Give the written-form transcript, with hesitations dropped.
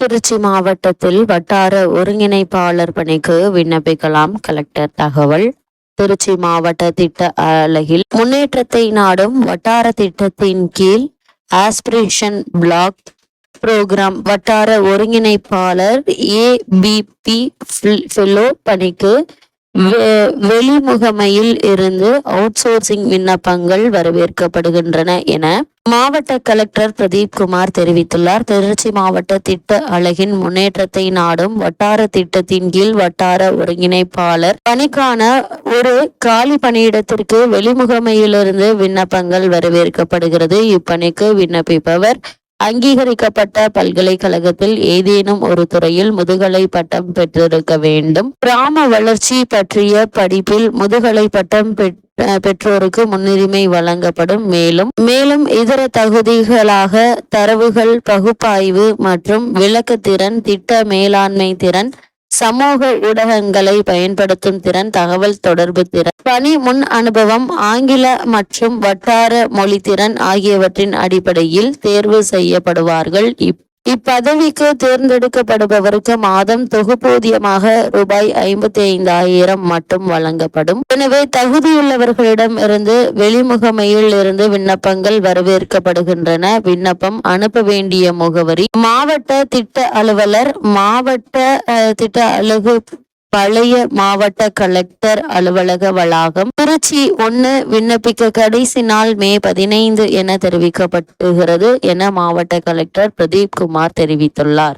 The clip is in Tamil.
திருச்சி மாவட்டத்தில் வட்டார ஒருங்கிணைப்பாளர் பணிக்கு விண்ணப்பிக்கலாம். கலெக்டர் தகவல். திருச்சி மாவட்ட திட்ட அலகில் முன்னேற்றத்தை நாடும் வட்டார திட்டத்தின் கீழ் ஆஸ்பிரேஷன் பிளாக் புரோகிராம் வட்டார ஒருங்கிணைப்பாளர் ABP ஃபெலோ பணிக்கு வெளிமுகமையில் இருந்து அவுட்சோர்சிங் விண்ணப்பங்கள் வரவேற்கப்படுகின்றன என மாவட்ட கலெக்டர் பிரதீப் குமார் தெரிவித்துள்ளார். திருச்சி மாவட்ட திட்ட அலகின் முன்னேற்றத்தை நாடும் வட்டார திட்டத்தின் கீழ் வட்டார ஒருங்கிணைப்பாளர் பணிக்கான ஒரு காலி பணியிடத்திற்கு வெளிமுகமையிலிருந்து விண்ணப்பங்கள் வரவேற்கப்படுகிறது. இப்பணிக்கு விண்ணப்பிப்பவர் அங்கீகரிக்கப்பட்ட பல்கலைக்கழகத்தில் ஏதேனும் ஒரு துறையில் முதுகலை பட்டம் பெற்றிருக்க வேண்டும். கிராம வளர்ச்சி பற்றிய படிப்பில் முதுகலை பட்டம் பெற்றோருக்கு முன்னுரிமை வழங்கப்படும். மேலும் இதர தகுதிகளாக தரவுகள் பகுப்பாய்வு மற்றும் விளக்கத்திறன், திட்ட மேலாண்மை திறன், சமூக ஊடகங்களை பயன்படுத்தும் திறன், தகவல் தொடர்பு திறன், பணி முன் அனுபவம், ஆங்கில மற்றும் வட்டார மொழி திறன் ஆகியவற்றின் அடிப்படையில் தேர்வு செய்யப்படுவார்கள். இப்பதவிக்கு தேர்ந்தெடுக்கப்படுபவருக்கு மாதம் தொகுப்பூதியமாக ரூபாய் 55,000 மட்டும் வழங்கப்படும். எனவே தகுதியுள்ளவர்களிடம் இருந்து வெளிமுகமையில் இருந்து விண்ணப்பங்கள் வரவேற்கப்படுகின்றன. விண்ணப்பம் அனுப்ப வேண்டிய முகவரி: மாவட்ட திட்ட அலுவலர், மாவட்ட திட்ட அலகு, பழைய மாவட்ட கலெக்டர் அலுவலக வளாகம், திருச்சி 1. விண்ணப்பிக்க கடைசி நாள் மே 15 என தெரிவிக்கப்படுகிறது என மாவட்ட கலெக்டர் பிரதீப் குமார் தெரிவித்துள்ளார்.